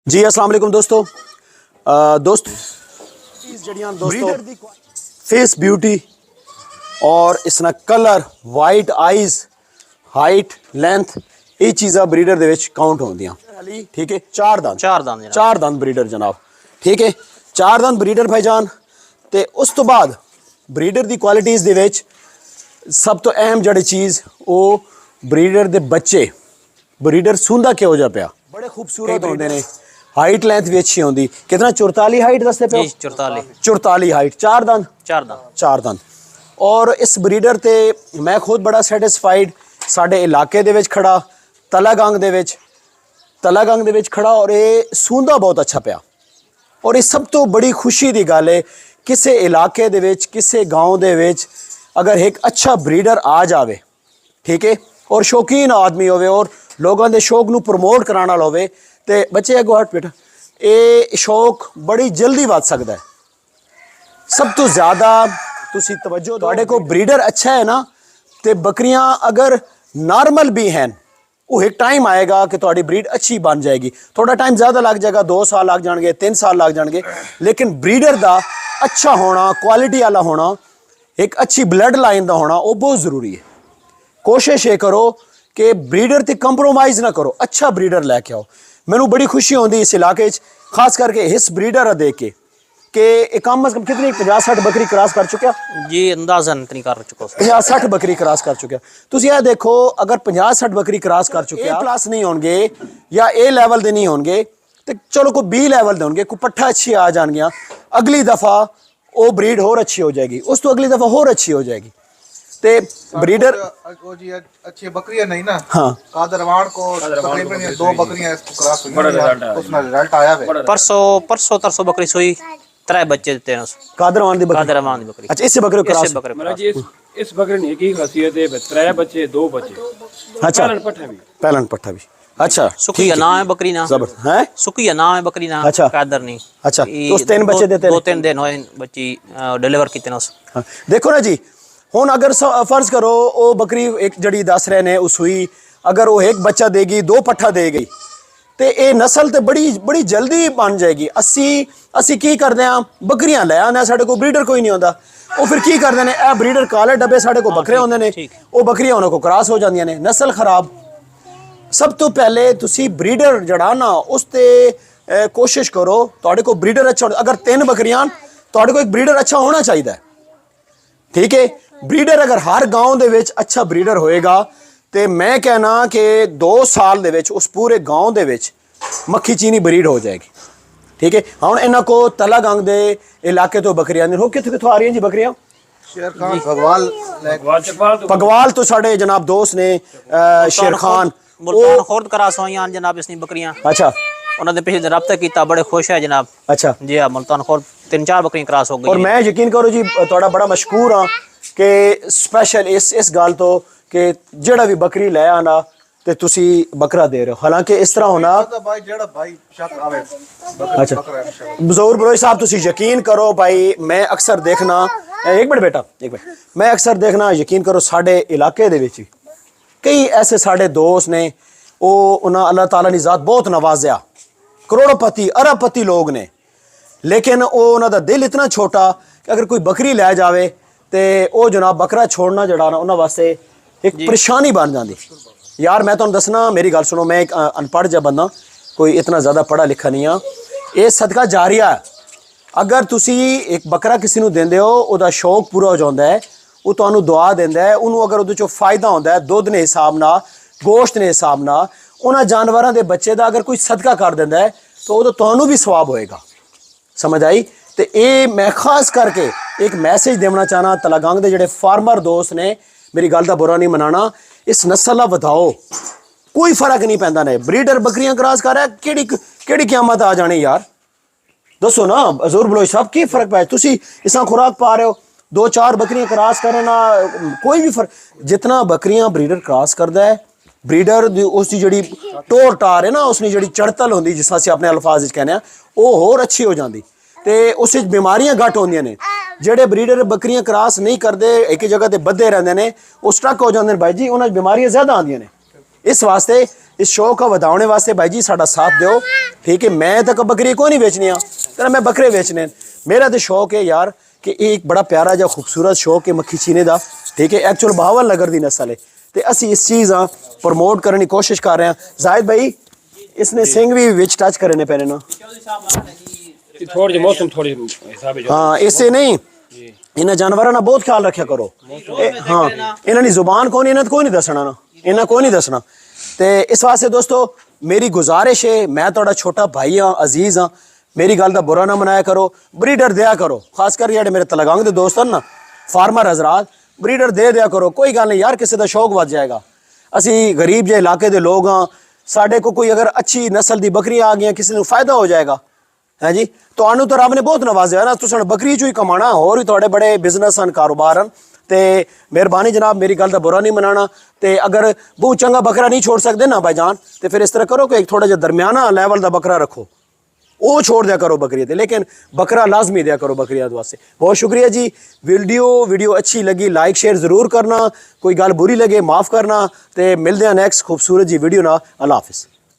जी अस्सलाम वालेकुम दोस्तों। दोस्तों फेस ब्यूटी और इसना colour white eyes height length ये चीज़ा ब्रीडर दे विच काउंट होंदियां। ठीक है, चार दंद ब्रीडर जनाब। ठीक है, चार दंद ब्रीडर भाईजान। ते उस तो बाद ब्रीडर दी क्वालिटीज़ दे विच सब तो अहम जड़ी चीज़ वो ब्रीडर दे बच्चे। ब्रीडर सूंदा किहो जा पिया, बड़े खूबसूरत होंदे ने, हाइट लेंथ भी अच्छी होंदी। कितना 44 हाइट दसते पे? 44 हाइट, चार दंद। और इस ब्रीडर ते मैं खुद बड़ा सैटिस्फाइड। साडे इलाके दे विच खड़ा तलागंग दे विच खड़ा और ये सूंदा बहुत अच्छा पिया। और ये सब तो बड़ी खुशी दी गल है, किसी इलाके दे विच किसी गाँव दे विच अगर एक अच्छा ब्रीडर आ जावे, ठीक है, और शौकीन आदमी होवे और लोगों के शौक नू प्रमोट कराने वाला होवे ते बच्चे अगो हट बेटा ये शौक बड़ी जल्दी वध सकता है। सब तो ज़्यादा तुसी तवज्जो तुहाडे को ब्रीडर अच्छा है ना, ते बकरियां अगर नॉर्मल भी हैं वो एक टाइम आएगा कि तुहाडी ब्रीड अच्छी बन जाएगी। थोड़ा टाइम ज़्यादा लग जाएगा, 2 साल लग जाएंगे, 3 साल लग जाएंगे, लेकिन ब्रीडर का अच्छा होना, क्वालिटी वाला होना, एक अच्छी ब्लड लाइन का होना वो बहुत ज़रूरी है। कोशिश ये करो कि ब्रीडर ते कंप्रोमाइज़ ना करो, अच्छा ब्रीडर लैके आओ। मैनू बड़ी खुशी होती इस इलाके खास करके इस ब्रीडर देख के कि कम अज कम कितनी 50-60 बकरी क्रॉस कर चुका जी, अंदाजन इतनी कर चुका 50-60 बकरी क्रॉस कर चुका। तुम यह देखो अगर 50-60 बकरी क्रॉस कर चुके प्लस नहीं होंगे या ए लेवल के नहीं होंगे तो चलो कोई बी लेवल के होंगे, कोई पट्ठा अच्छी आ जाएगियाँ, अगली दफ़ा वो ब्रीड होर अच्छी हो जाएगी, उस तो अगली दफ़ा होर अच्छी हो जाएगी। ते ब्रीडर जी अच्छी बकरियां नहीं ना। हाँ, कादरवान को तकरीबन 2 बकरियां इसको क्रॉस हुई हैं, उसमें रिजल्ट आया है। परसों तरसों बकरी सोई, 3 बच्चे देते हैं कादरवान दी बकरी। बकरी अच्छा, इससे बकरे क्रॉस इस बकरे ने की खासियत है 3 बच्चे 2 बच्चे। अच्छा, पहलन पट्ठा भी अच्छा। सुखिया नाम है बकरी ना, जबर है सुखिया नाम है बकरी ना। अच्छा, कादर नहीं। अच्छा, तो उस 3 बच्चे देते 2-3 दिन होए बच्ची डिलीवर कीते ना। हाँ, देखो ना जी, हुन अगर फर्ज करो वो बकरी एक जड़ी दस रहे ने उस हुई, अगर वो एक बच्चा देगी 2 पट्ठा देगी तो ये नस्ल तो बड़ी जल्दी बन जाएगी। असी की करते हैं, बकरियां ले आने, साढ़े को ब्रीडर कोई नहीं होता, वो फिर की करते हैं ए ब्रीडर काले डब्बे साढ़े को बकरे होंगे ने, वो बकरियां उन्होंने को क्रॉस हो जांदियां ने, नस्ल खराब। सब तो पहले तुसी ब्रीडर जड़ा ना उस ते कोशिश करो तुहाडे को ब्रीडर अच्छा। अगर 3 बकरियां तुहाडे को एक ब्रीडर अच्छा होना चाहिए, ठीक है। ब्रीडर अगर हर गांव दे विच अच्छा ब्रीडर होएगा तो मैं कहना कि 2 साल दे विच उस पूरे गांव दे विच मक्खी चीनी ब्रीड हो जाएगी, ठीक है। हुण इन्हां को तलागंग दे इलाके तो बकरियां ने हो कित्थों आ रही हैं जी बकरियां? शेर खान पगवाल तो साढ़े जनाब दोस्त ने शेर खान मुल्तान खुर्द क्रॉस होईयां जनाब इसनी बकरियां। अच्छा, उन्होंने पिछले रब्ता किया, बड़े खुश है जनाब। अच्छा जी हाँ, मुल्तान खुर्द 3-4 बकरियां क्रॉस हो गई। और मैं यकीन करो जी थोड़ा बड़ा मशहूर हाँ कि स्पेशल इस गल तो कि जेड़ा भी बकरी ले आना ते तुसी बकरा दे रहे हो। हालांकि इस तरह होना अच्छा बजूर बरोई साहब तुसी यकीन करो भाई, मैं अक्सर देखना एक मिनट बेटा एक मिनट, मैं अक्सर देखना यकीन करो साढ़े इलाके दे विच कई ऐसे साढ़े दोस्त ने वो उन्हें अल्लाह ताला ने ज़ात बहुत नवाजा, करोड़पति अरबपति लोग ने, लेकिन वो उन्होंने दिल इतना छोटा कि अगर कोई बकरी लै जाए तो वो जनाब बकरा छोड़ना जड़ा ना उन्होंने वास्ते एक परेशानी बन जाती। यार मैं तुहानू दसना, मेरी गल सुनो, मैं एक अनपढ़ जा बंदा, कोई इतना ज़्यादा पढ़ा लिखा नहीं हाँ। ये सदका जारिया है। अगर तुसी एक बकरा किसी नू देंदे हो, उहदा शौक पूरा हो जाता है, वो तुहानू दुआ देंदा है, उन्होंने अगर उहदे चों फायदा होंदा है दुध ने हिसाब ना, गोश्त ने हिसाब ना, उन्होंने जानवरों के बच्चे का अगर कोई सदका कर देंदा है तो वो तुहानू भी सवाब होएगा। समझ आई? तो ये मैं खास करके एक मैसेज देना चाहना तलागंग के जोड़े फार्मर दोस्त ने, मेरी गल का बुरा नहीं मनाना, इस नस्ल का वधाओ, कोई फर्क नहीं पैंदा ने। ब्रीडर बकरियां क्रॉस कर रहा है, केड़ी क़यामत आ जानी यार, दसो ना हजूर बलोच साहब की फर्क पाए? तुसी इसा खुराक पा रहे हो, 2-4 बकरियां क्रॉस करना कोई भी फर्क, जितना बकरियां ब्रीडर क्रॉस करता है, ब्रीडर उसकी जी टोर टार है ना, उसकी जी चढ़तल होंगी जिस अस अपने अल्फाज कहने, वो होर अच्छी हो जाती तो उस बीमारियां घट होंदियां ने। जेडे ब्रीडर बकरियां क्रॉस नहीं करते, एक ही जगह ते बधे रहंदे ने, वो स्टक हो जाते हैं भाई जी, उन्हें बीमारियां ज़्यादा आंदियां ने। इस वास्ते इस शौक का वधाने वास्ते भाई जी साडा साथ दो, ठीक है। मैं तक बकरी को नहीं बेचनी तेरा, मैं बकरे बेचने। मेरा तो शौक है यार कि एक बड़ा प्यारा जा खूबसूरत शौक है मक्खी चीने का, ठीक है। एक्चुअल बहावल नगर दी नस्ल है तो असी इस चीज़ प्रमोट करने की कोशिश कर रहे हैं। जाहिद भाई इसने सिंह भी विच टच करने पैने ना, थोड़ी मौसम थोड़ी हिसाब है। हाँ इससे नहीं, इन्हें जानवरों ना बहुत ख्याल रखा करो। हाँ इन्होंने जुबान को नहीं, इन्हें कोई नहीं दसना ना, इन्हें कोई नहीं दसना। तो इस वास्ते दोस्तों मेरी गुजारिश है, मैं थोड़ा छोटा भाई हाँ, अजीज हाँ, मेरी गल का बुरा ना मनाया करो, ब्रीडर दिया करो। खासकर ये मेरे तलगांग के दोस्त हैं ना, फार्मर हजरात, ब्रीडर दे दिया करो। कोई गल नहीं यार, किसी का शौक बच जाएगा। असी गरीब जे इलाके के लोग हाँ, साढ़े को कोई अगर अच्छी नस्ल की बकरियां आ गई, किसी को फायदा हो जाएगा है जी। तो आनू तो रब ने बहुत नवाजा ना, तुम बकरी चो ही कमाना, होर भी थोड़े बड़े बिजनेस हैं, कारोबार हैं। तो मेहरबानी जनाब मेरी गल का बुरा नहीं मनाना। तो अगर बहुत चंगा बकरा नहीं छोड़ सकते ना भाईजान, तो फिर इस तरह करो कि एक थोड़ा जिहा दरमियाना लेवल का बकरा रखो, वो छोड़ दिया करो बकरी ते, लेकिन बकरा लाजमी दिया करो बकरियां वास्ते। बहुत शुक्रिया जी। वीडियो अच्छी लगी लाइक शेयर ज़रूर करना, कोई गल बुरी लगे माफ़ करना। तो मिलते हैं नेक्स्ट खूबसूरत जी वीडियो ना। अल्लाह हाफिज़।